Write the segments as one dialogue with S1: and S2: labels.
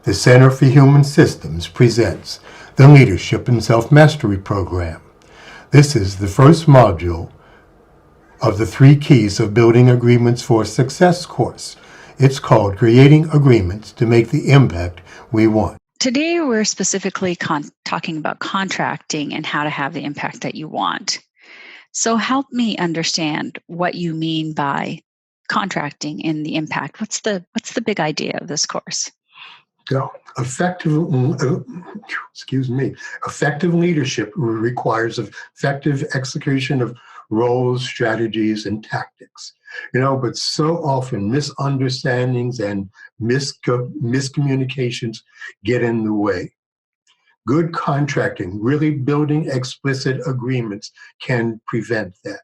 S1: The Center for Human Systems presents the Leadership and Self-Mastery Program. This is the first module of the 3 Keys of Building Agreements for Success course. It's called Creating Agreements to Make the Impact We Want.
S2: Today, we're specifically talking about contracting and how to have the impact that you want. So help me understand what you mean by contracting and the impact. What's the big idea of this course?
S1: So, effective leadership requires effective execution of roles, strategies, and tactics. But so often misunderstandings and miscommunications get in the way. Good contracting, really building explicit agreements, can prevent that.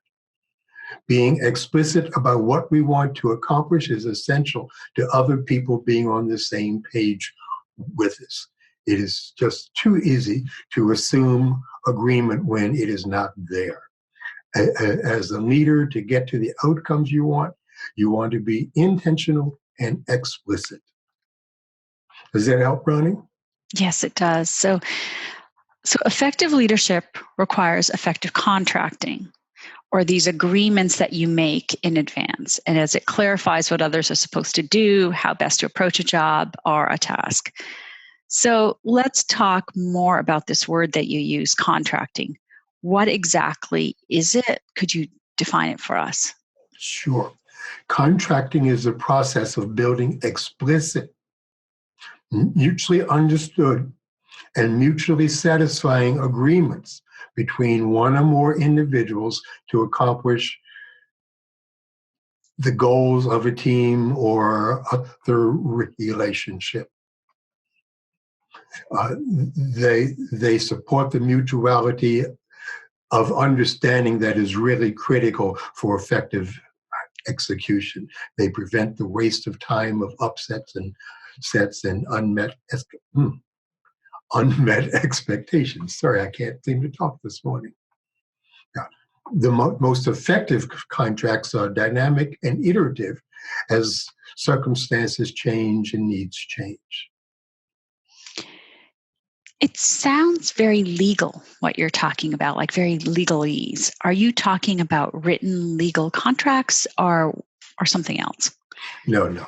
S1: Being explicit about what we want to accomplish is essential to other people being on the same page with us. It is just too easy to assume agreement when it is not there. As a leader, to get to the outcomes you want to be intentional and explicit. Does that help, Ronnie?
S2: Yes, it does. So effective leadership requires effective contracting, or these agreements that you make in advance. And as it clarifies what others are supposed to do, how best to approach a job or a task. So let's talk more about this word that you use, contracting. What exactly is it? Could you define it for us?
S1: Sure. Contracting is the process of building explicit, mutually understood, and mutually satisfying agreements between one or more individuals to accomplish the goals of a team or other relationship. They support the mutuality of understanding that is really critical for effective execution. They prevent the waste of time of upsets and sets and unmet expectations. Sorry, I can't seem to talk this morning. Yeah. The most effective contracts are dynamic and iterative as circumstances change and needs change.
S2: It sounds very legal, what you're talking about, like very legalese. Are you talking about written legal contracts or something else?
S1: No.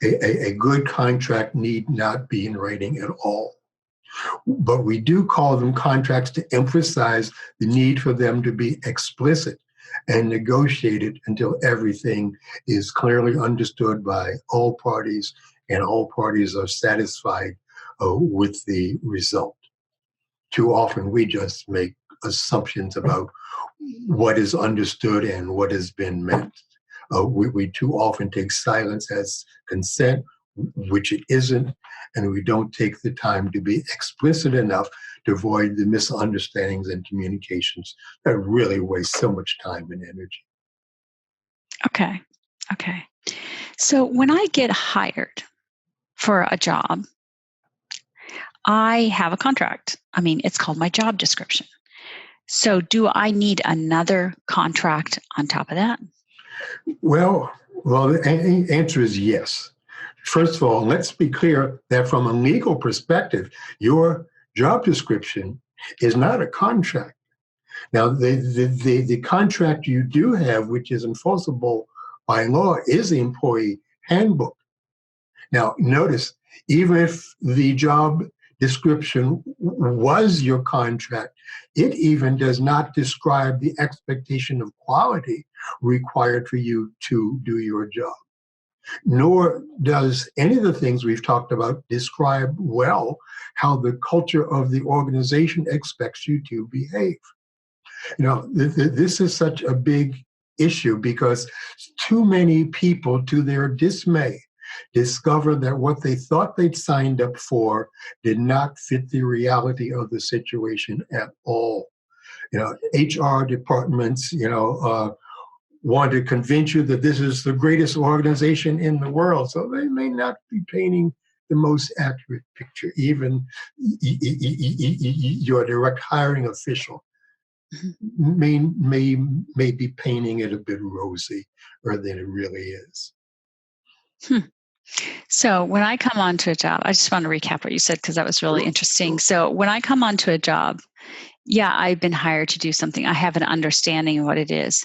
S1: A good contract need not be in writing at all. But we do call them contracts to emphasize the need for them to be explicit and negotiated until everything is clearly understood by all parties and all parties are satisfied with the result. Too often we just make assumptions about what is understood and what has been meant. We too often take silence as consent, which it isn't, and we don't take the time to be explicit enough to avoid the misunderstandings and communications that really waste so much time and energy.
S2: Okay. So when I get hired for a job, I have a contract. I mean, it's called my job description. So do I need another contract on top of that?
S1: Well, the answer is yes. First of all, let's be clear that from a legal perspective, your job description is not a contract. Now, the contract you do have, which is enforceable by law, is the employee handbook. Now, notice, even if the job description was your contract, it even does not describe the expectation of quality required for you to do your job. Nor does any of the things we've talked about describe well how the culture of the organization expects you to behave. This is such a big issue because too many people, to their dismay, discover that what they thought they'd signed up for did not fit the reality of the situation at all. HR departments, want to convince you that this is the greatest organization in the world. So they may not be painting the most accurate picture. Even your direct hiring official may be painting it a bit rosy than it really is.
S2: So when I come onto a job, I just want to recap what you said because that was really
S1: Sure,
S2: interesting.
S1: sure.
S2: So when I come onto a job, yeah, I've been hired to do something. I have an understanding of what it is,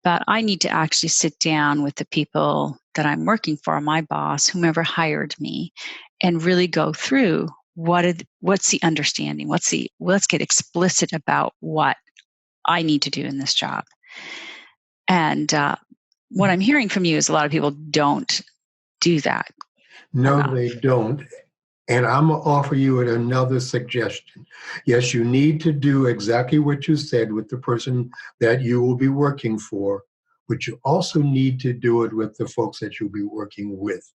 S2: but I need to actually sit down with the people that I'm working for, my boss, whomever hired me, and really go through what's the understanding? Let's get explicit about what I need to do in this job. And what I'm hearing from you is a lot of people don't do that
S1: No,
S2: enough.
S1: they don't. And I'm going to offer you another suggestion. Yes, you need to do exactly what you said with the person that you will be working for, but you also need to do it with the folks that you'll be working with.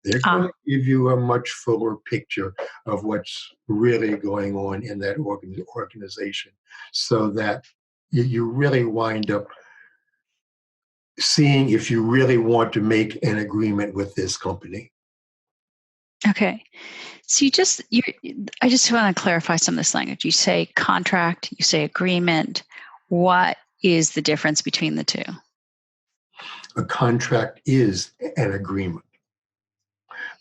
S1: They're going
S2: Ah,
S1: to give you a much fuller picture of what's really going on in that organization so that you really wind up seeing if you really want to make an agreement with this company.
S2: okay. So I just want to clarify some of this language. You say contract, you say agreement. What is the difference between the two?
S1: A contract is an agreement.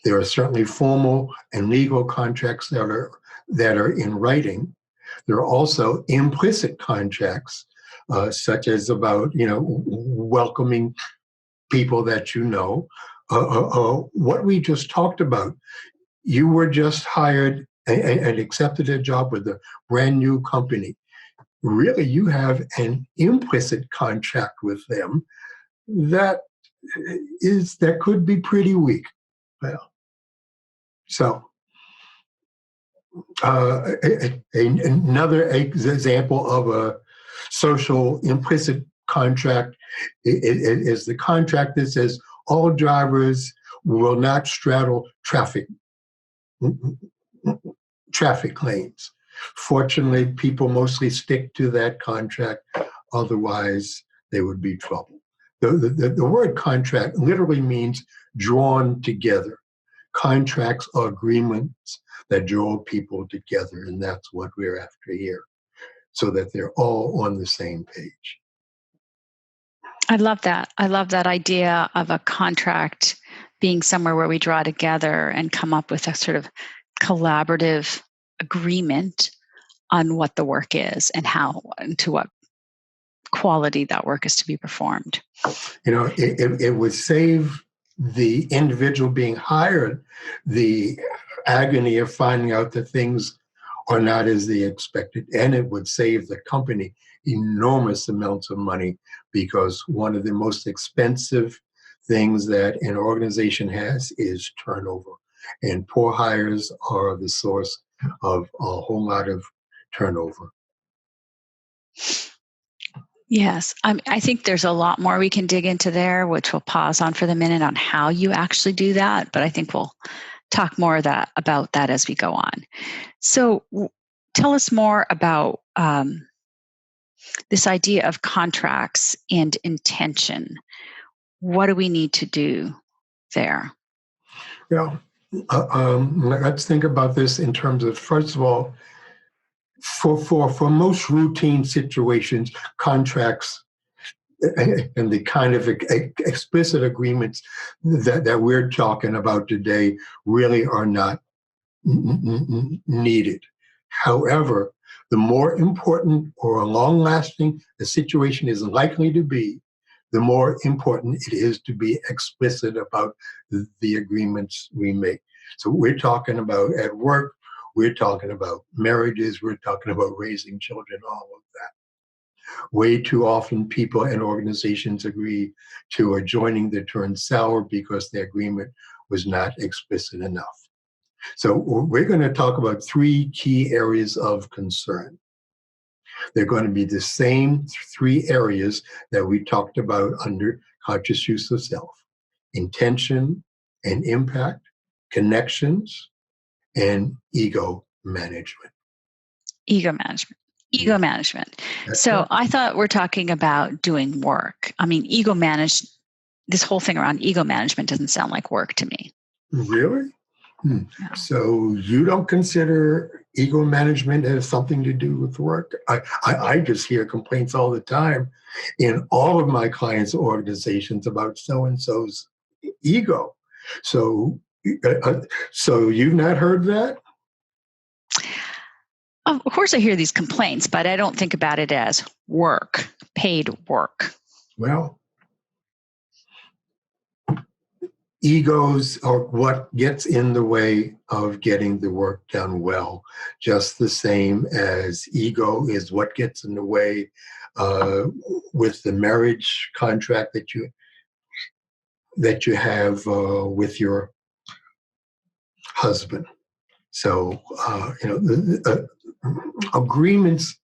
S1: There are certainly formal and legal contracts that are in writing. There are also implicit contracts, such as about welcoming people that you know. What we just talked about, you were just hired and accepted a job with a brand new company. Really, you have an implicit contract with them that that could be pretty weak. Well, so another example of a social implicit contract is the contract that says all drivers will not straddle traffic lanes. Fortunately, people mostly stick to that contract. Otherwise, they would be trouble. The word contract literally means drawn together. Contracts are agreements that draw people together, and that's what we're after here, so that they're all on the same page.
S2: I love that. I love that idea of a contract being somewhere where we draw together and come up with a sort of collaborative agreement on what the work is and how and to what quality that work is to be performed.
S1: It would save the individual being hired the agony of finding out that things are not as they expected, and it would save the company enormous amounts of money because one of the most expensive things that an organization has is turnover, and poor hires are the source of a whole lot of turnover.
S2: Yes, I think there's a lot more we can dig into there, which we'll pause on for the minute on how you actually do that. But I think we'll talk more about that as we go on. So, tell us more about this idea of contracts and intention. What do we need to do there?
S1: Yeah. Let's think about this in terms of, first of all, for most routine situations, contracts and the kind of explicit agreements that we're talking about today really are not needed. However, the more important or long lasting the situation is likely to be, the more important it is to be explicit about the agreements we make. So we're talking about at work, we're talking about marriages, we're talking about raising children, all of that. Way too often, people and organizations agree to adjoining that turn sour because the agreement was not explicit enough. So we're going to talk about three key areas of concern. They're going to be the same three areas that we talked about under conscious use of self: intention and impact, connections, and ego management.
S2: Ego management. Ego
S1: Yeah,
S2: management.
S1: that's
S2: So
S1: right.
S2: I thought we're talking about doing work. I mean, this whole thing around ego management doesn't sound like work to me.
S1: Really? Hmm.
S2: Yeah.
S1: So you don't consider ego management as something to do with work? I just hear complaints all the time in all of my clients' organizations about so and so's ego. So, so you've not heard that?
S2: Of course, I hear these complaints, but I don't think about it as work, paid work.
S1: Well, egos are what gets in the way of getting the work done well, just the same as ego is what gets in the way with the marriage contract that you have with your husband. So agreements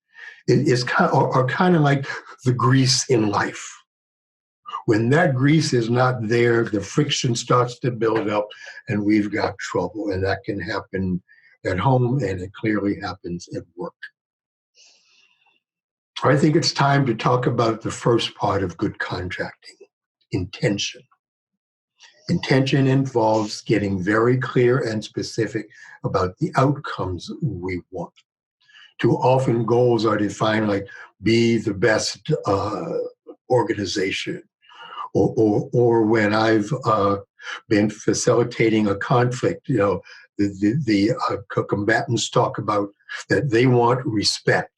S1: are kind of like the grease in life. When that grease is not there, the friction starts to build up and we've got trouble. And that can happen at home and it clearly happens at work. I think it's time to talk about the first part of good contracting, intention. Intention involves getting very clear and specific about the outcomes we want. Too often goals are defined like be the best organization. Or when I've been facilitating a conflict, the combatants talk about that they want respect.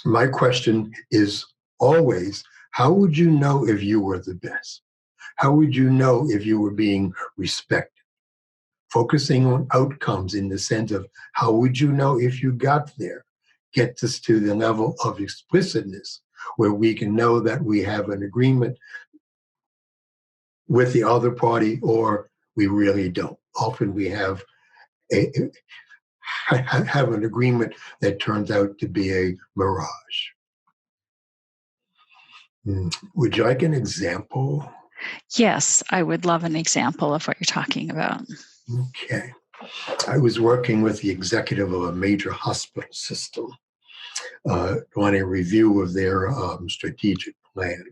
S1: My question is always, how would you know if you were the best? How would you know if you were being respected? Focusing on outcomes in the sense of how would you know if you got there gets us to the level of explicitness where we can know that we have an agreement with the other party, or we really don't. Often we have an agreement that turns out to be a mirage. Would you like an example?
S2: Yes, I would love an example of what you're talking about.
S1: Okay. I was working with the executive of a major hospital system on a review of their strategic plan.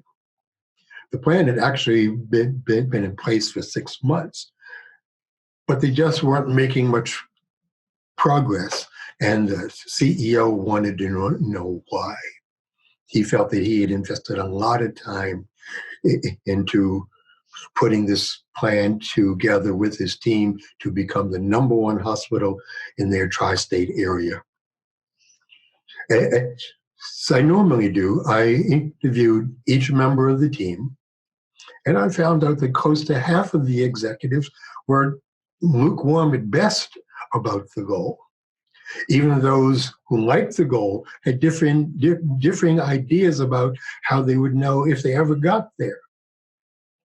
S1: The plan had actually been in place for 6 months, but they just weren't making much progress. And the CEO wanted to know why. He felt that he had invested a lot of time into putting this plan together with his team to become the #1 hospital in their tri-state area. As I normally do, I interviewed each member of the team, and I found out that close to half of the executives were lukewarm at best about the goal. Even those who liked the goal had differing ideas about how they would know if they ever got there.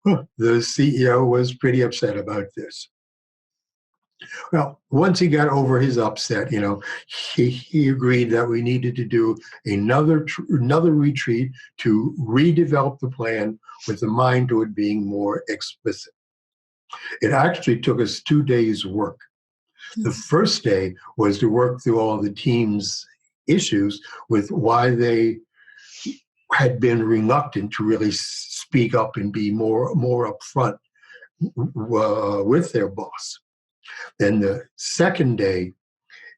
S1: The CEO was pretty upset about this. Well, once he got over his upset, he agreed that we needed to do another retreat to redevelop the plan with a mind to it being more explicit. It actually took us 2 days' work. The first day was to work through all the team's issues with why they had been reluctant to really speak up and be more upfront with their boss. Then the second day,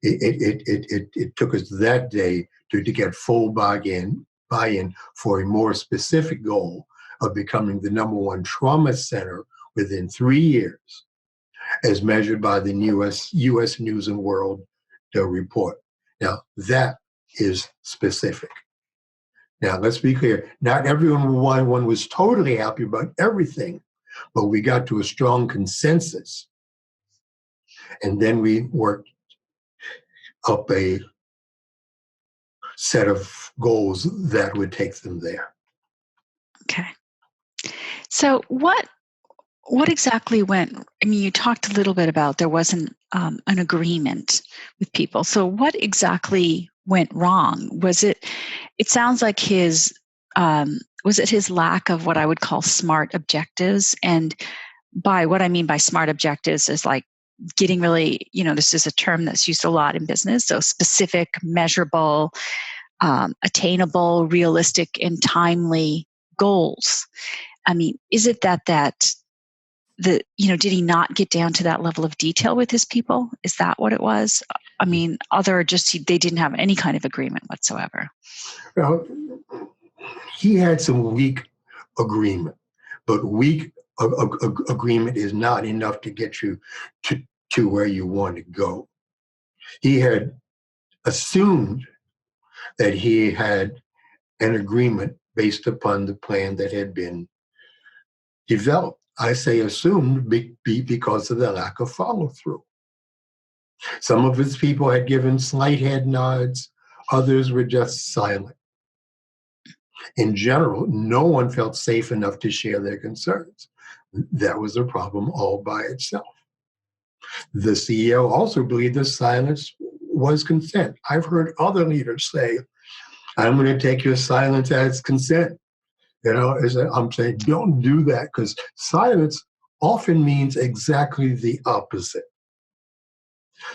S1: it took us that day to get full buy-in for a more specific goal of becoming the #1 trauma center within 3 years, as measured by the U.S. News and World report. Now, that is specific. Now, let's be clear. Not everyone was totally happy about everything, but we got to a strong consensus. And then we worked up a set of goals that would take them there.
S2: Okay. So what exactly went? I mean, you talked a little bit about there wasn't an agreement with people. So what exactly went wrong? Was it? It sounds like was it his lack of what I would call smart objectives? And by what I mean by smart objectives is like getting really, this is a term that's used a lot in business. So specific, measurable, attainable, realistic, and timely goals. I mean, is it that did he not get down to that level of detail with his people? Is that what it was? I mean, they didn't have any kind of agreement whatsoever.
S1: Well, he had some weak agreement, but weak agreement is not enough to get you to where you want to go. He had assumed that he had an agreement based upon the plan that had been developed. I say assumed because of the lack of follow through. Some of his people had given slight head nods, others were just silent. In general, no one felt safe enough to share their concerns. That was a problem all by itself. The CEO also believed that silence was consent. I've heard other leaders say, I'm going to take your silence as consent. I'm saying, don't do that, because silence often means exactly the opposite.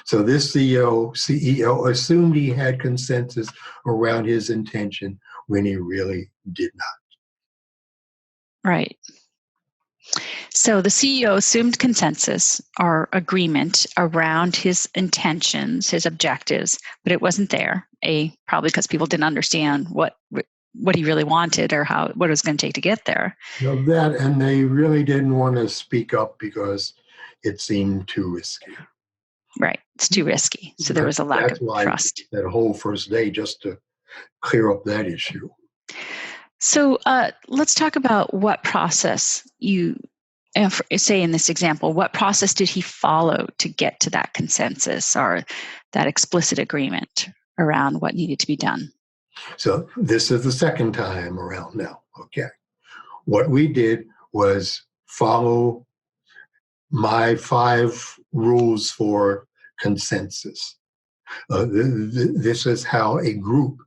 S1: So this CEO assumed he had consensus around his intention when he really did not.
S2: Right. So the CEO assumed consensus or agreement around his intentions, his objectives, but it wasn't there. Probably because people didn't understand what he really wanted or what it was going to take to get there.
S1: That, and they really didn't want to speak up because it seemed too risky.
S2: Right. It's too risky. So there was a lack of trust.
S1: That whole first day, just to clear up that issue.
S2: So let's talk about what process say in this example, what process did he follow to get to that consensus or that explicit agreement around what needed to be done?
S1: So this is the second time around now. Okay. What we did was follow my 5 rules for consensus. This is how a group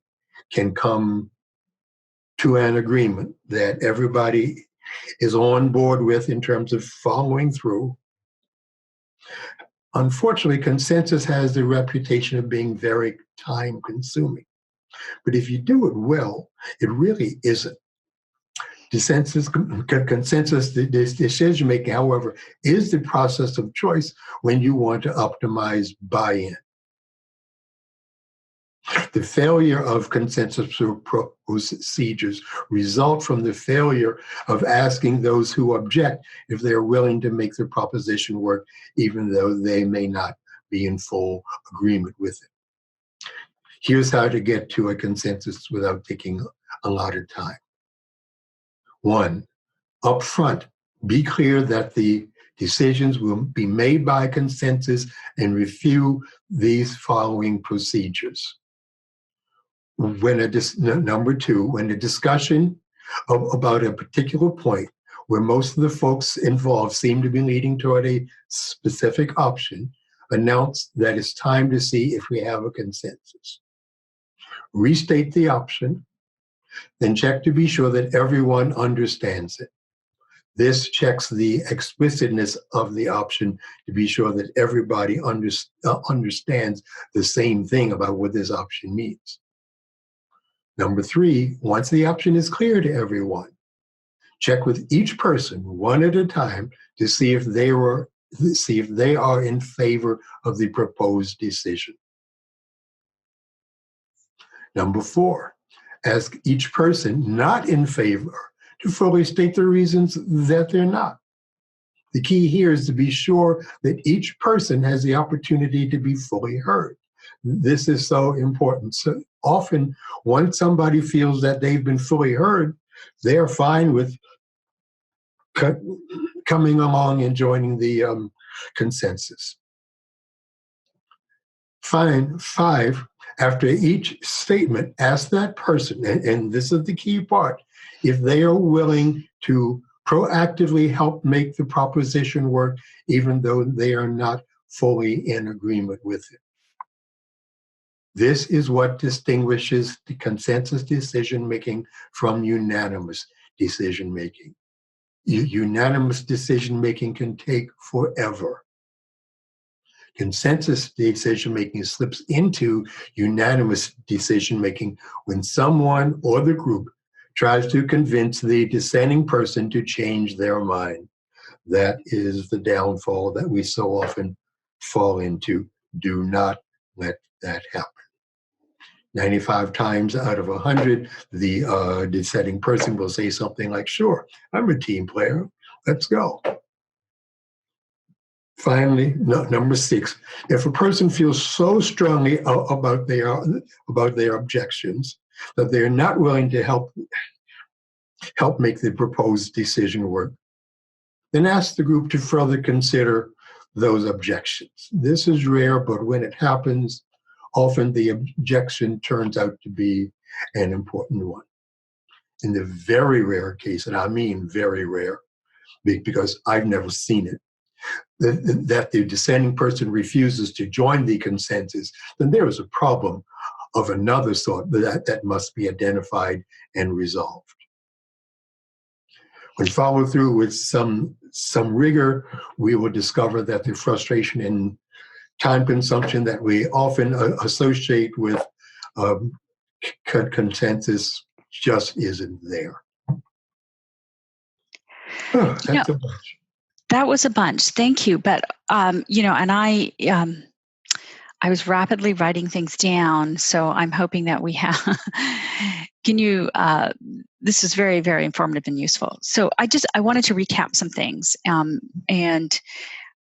S1: can come to an agreement that everybody is on board with in terms of following through. Unfortunately, consensus has the reputation of being very time consuming. But if you do it well, it really isn't. Consensus decision making, however, is the process of choice when you want to optimize buy-in. The failure of consensus procedures result from the failure of asking those who object if they're willing to make the proposition work, even though they may not be in full agreement with it. Here's how to get to a consensus without taking a lot of time. 1, up front, be clear that the decisions will be made by consensus and review these following procedures. Number 2, when a discussion about a particular point where most of the folks involved seem to be leading toward a specific option, announce that it's time to see if we have a consensus. Restate the option, then check to be sure that everyone understands it. This checks the explicitness of the option to be sure that everybody understands the same thing about what this option means. Number 3, once the option is clear to everyone, check with each person one at a time to see if they are in favor of the proposed decision. Number 4, ask each person not in favor to fully state the reasons that they're not. The key here is to be sure that each person has the opportunity to be fully heard. This is so important. So often, once somebody feels that they've been fully heard, they're fine with coming along and joining the consensus. 5, after each statement, ask that person, and this is the key part, if they are willing to proactively help make the proposition work, even though they are not fully in agreement with it. This is what distinguishes the consensus decision-making from unanimous decision-making. Unanimous decision-making can take forever. Consensus decision-making slips into unanimous decision-making when someone or the group tries to convince the dissenting person to change their mind. That is the downfall that we so often fall into. Do not let that happen. 95 times out of 100, the dissenting person will say something like, sure, I'm a team player. Let's go. Finally, number 6, if a person feels so strongly about their objections that they're not willing to help make the proposed decision work, then ask the group to further consider those objections. This is rare, but when it happens, often the objection turns out to be an important one. In the very rare case, and I mean very rare, because I've never seen it, that the dissenting person refuses to join the consensus, then there is a problem of another sort that must be identified and resolved. When followed through with some rigor, we will discover that the frustration and time consumption that we often associate with consensus just isn't there. That's a bunch.
S2: That was a bunch. Thank you. But and I was rapidly writing things down, so I'm hoping that we have. Can you? This is very, very informative and useful. So I wanted to recap some things. And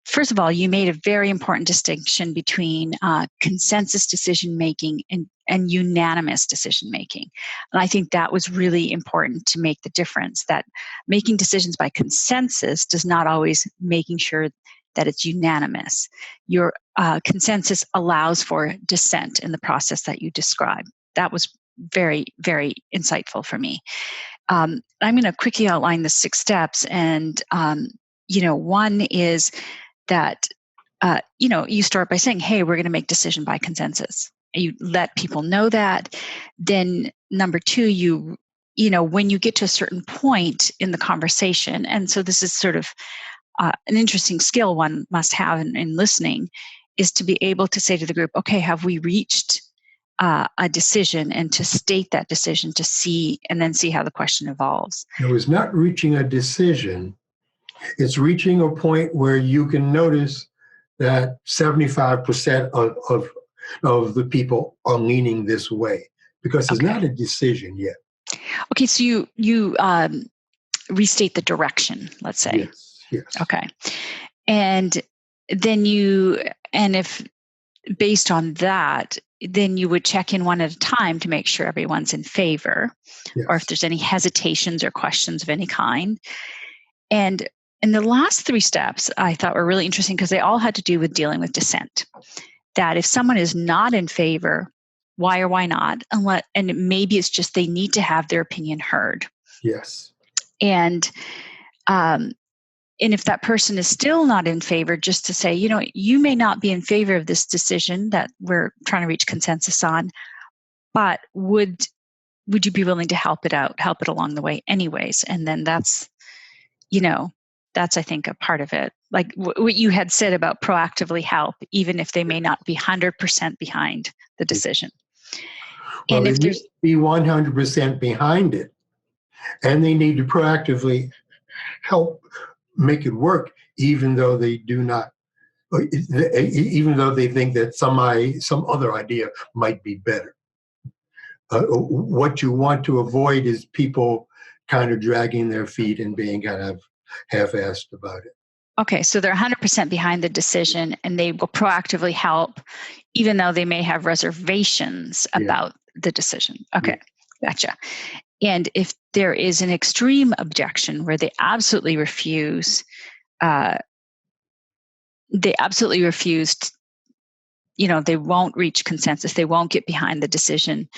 S2: first of all, you made a very important distinction between consensus decision making and unanimous decision making. And I think that was really important to make the difference, that making decisions by consensus does not always making sure that it's unanimous. Your consensus allows for dissent in the process that you describe. That was very, very insightful for me. I'm going to quickly outline the 6 steps. And, one is that, you start by saying, hey, we're going to make decision by consensus. You let people know that. Then number 2, when you get to a certain point in the conversation, and so this is sort of an interesting skill one must have in listening, is to be able to say to the group, okay, have we reached a decision, and to state that decision to see, and then see how the question evolves.
S1: It was not reaching a decision. It's reaching a point where you can notice that 75% of the people are leaning this way, because it's not a decision yet.
S2: Okay, so you restate the direction, let's say.
S1: Yes.
S2: Okay. And then if based on that, then you would check in one at a time to make sure everyone's in favor, or if there's any hesitations or questions of any kind. And the last 3 steps I thought were really interesting, because they all had to do with dealing with dissent. That if someone is not in favor, why or why not? And maybe it's just they need to have their opinion heard.
S1: Yes.
S2: And if that person is still not in favor, just to say, you may not be in favor of this decision that we're trying to reach consensus on, but would you be willing to help it along the way anyways? And then that's I think a part of it. Like what you had said about proactively help, even if they may not be 100% behind the decision.
S1: Well,
S2: and if
S1: they need to be 100% behind it, and they need to proactively help make it work, even though they do not, even though they think that some other idea might be better. What you want to avoid is people kind of dragging their feet and being kind of half-assed about it.
S2: Okay, so they're 100% behind the decision, and they will proactively help, even though they may have reservations about the decision. Okay, gotcha. And if there is an extreme objection where they absolutely refused, they won't reach consensus, they won't get behind the decision,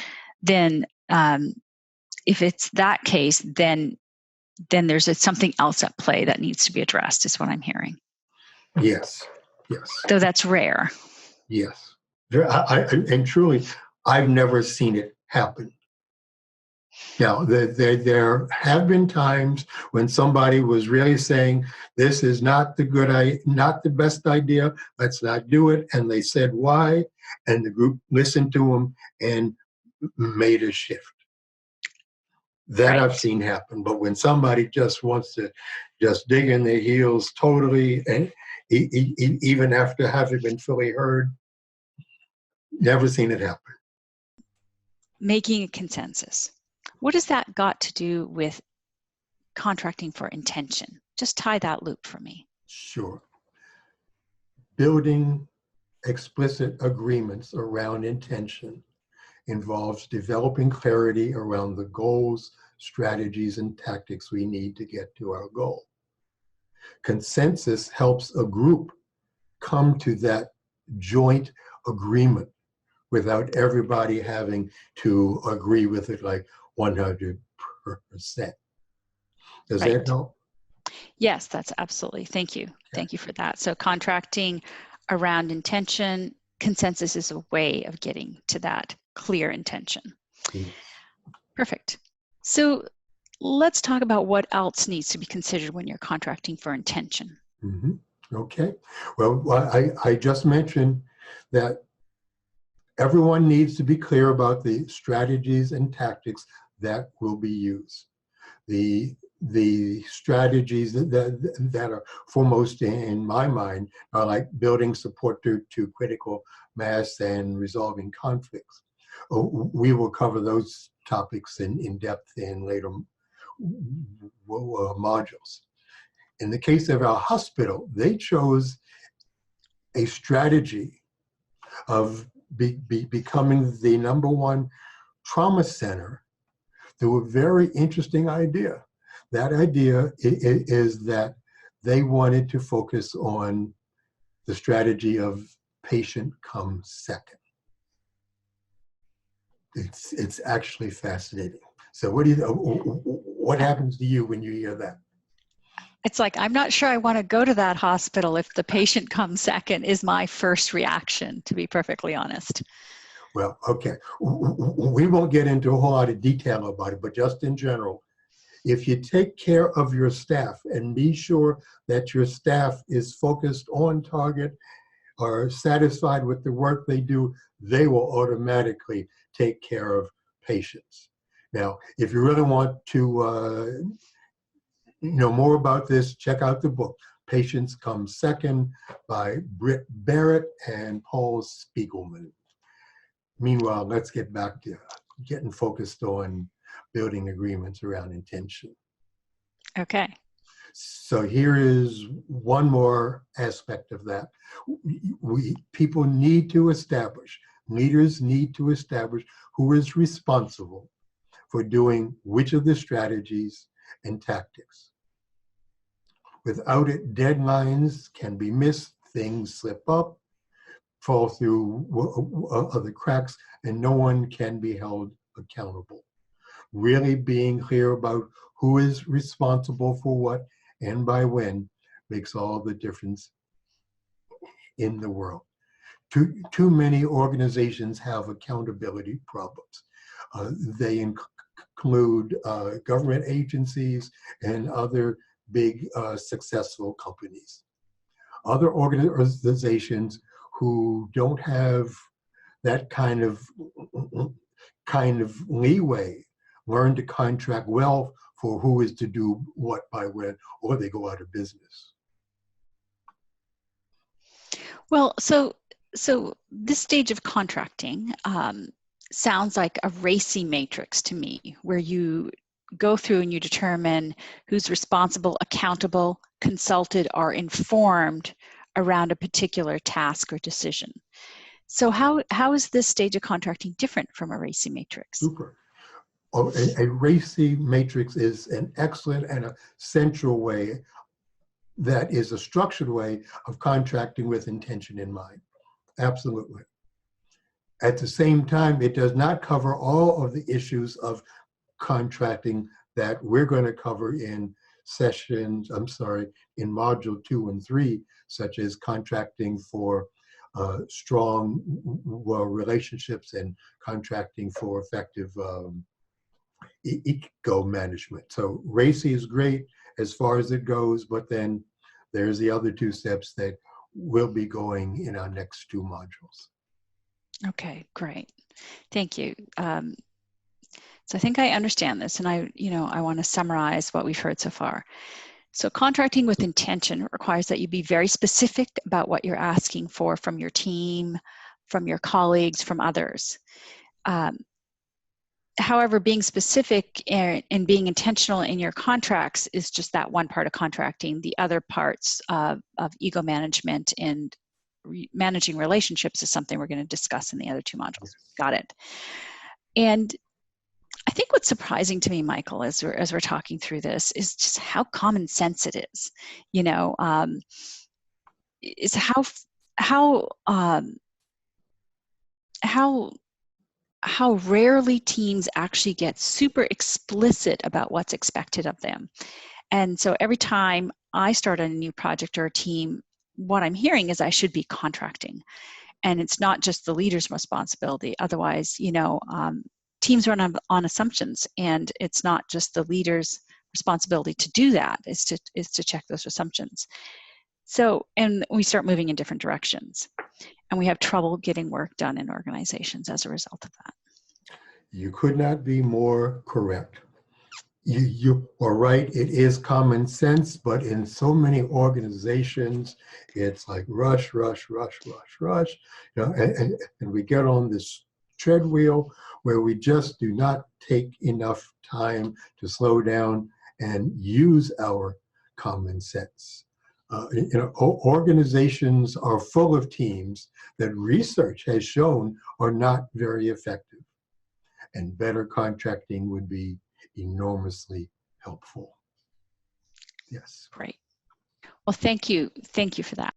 S2: then if it's that case, then there's something else at play that needs to be addressed, is what I'm hearing.
S1: Yes.
S2: So that's rare.
S1: Yes. And truly, I've never seen it happen. Now, there have been times when somebody was really saying, this is not the best idea, let's not do it. And they said why, and the group listened to them and made a shift. That I've seen happen. But when somebody just wants to just dig in their heels totally, and even after having been fully heard, never seen it happen.
S2: Making a consensus. What has that got to do with contracting for intention? Just tie that loop for me.
S1: Sure. Building explicit agreements around intention involves developing clarity around the goals, strategies, and tactics we need to get to our goal. Consensus helps a group come to that joint agreement without everybody having to agree with it like 100%. Does
S2: Right.
S1: that help?
S2: Yes, that's absolutely. Thank you. Thank you for that. So contracting around intention, consensus is a way of getting to that clear intention.
S1: Yes.
S2: Perfect. So let's talk about what else needs to be considered when you're contracting for intention.
S1: Mm-hmm. Okay. Well, I just mentioned that everyone needs to be clear about the strategies and tactics that will be used. The strategies that are foremost in my mind are like building support to critical mass and resolving conflicts. We will cover those topics in depth in later modules. In the case of our hospital, they chose a strategy of becoming the #1 trauma center through a very interesting idea. That idea is that they wanted to focus on the strategy of patient comes second. It's actually fascinating. So what happens to you when you hear that?
S2: It's like, I'm not sure I want to go to that hospital if the patient comes second, is my first reaction, to be perfectly honest.
S1: Well, okay. We won't get into a whole lot of detail about it, but just in general, if you take care of your staff and be sure that your staff is focused on target or satisfied with the work they do, they will automatically take care of patients. Now, if you really want to know more about this, check out the book, Patients Come Second by Britt Barrett and Paul Spiegelman. Meanwhile, let's get back to getting focused on building agreements around intention.
S2: Okay.
S1: So here is one more aspect of that. People need to establish, leaders need to establish who is responsible for doing which of the strategies and tactics. Without it, deadlines can be missed, things slip up, fall through the cracks, and no one can be held accountable. Really being clear about who is responsible for what and by when makes all the difference in the world. Too many organizations have accountability problems. They include government agencies and other big successful companies. Other organizations who don't have that kind of leeway learn to contract well for who is to do what by when, or they go out of business.
S2: Well, so this stage of contracting sounds like a RACI matrix to me, where you go through and you determine who's responsible, accountable, consulted, or informed around a particular task or decision. So how is this stage of contracting different from a RACI matrix?
S1: Super. A RACI matrix is an excellent and a central way that is a structured way of contracting with intention in mind. Absolutely. At the same time, it does not cover all of the issues of contracting that we're going to cover in in module 2 and 3, such as contracting for strong relationships and contracting for effective eco management. So RACI is great as far as it goes, but then there's the other 2 steps that will be going in our next 2 modules.
S2: Okay, great. Thank you. So I think I understand this, and I want to summarize what we've heard so far. So contracting with intention requires that you be very specific about what you're asking for from your team, from your colleagues, from others. However, being specific and being intentional in your contracts is just that one part of contracting. The other parts of ego management and managing relationships is something we're going to discuss in the other two modules. Got it. And I think what's surprising to me, Michael, as we're talking through this, is just how common sense it is. You know, is how rarely teams actually get super explicit about what's expected of them. And so every time I start on a new project or a team, what I'm hearing is I should be contracting. And it's not just the leader's responsibility. Otherwise, you know, teams run on assumptions, and it's not just the leader's responsibility to do that, is to check those assumptions. So, and we start moving in different directions, and we have trouble getting work done in organizations as a result of that.
S1: You could not be more correct. You are right. It is common sense, but in so many organizations, it's like rush, rush, rush, rush, rush. You know, and we get on this treadwheel where we just do not take enough time to slow down and use our common sense. You know, organizations are full of teams that research has shown are not very effective, and better contracting would be enormously helpful. Yes.
S2: Great. Well, thank you. Thank you for that.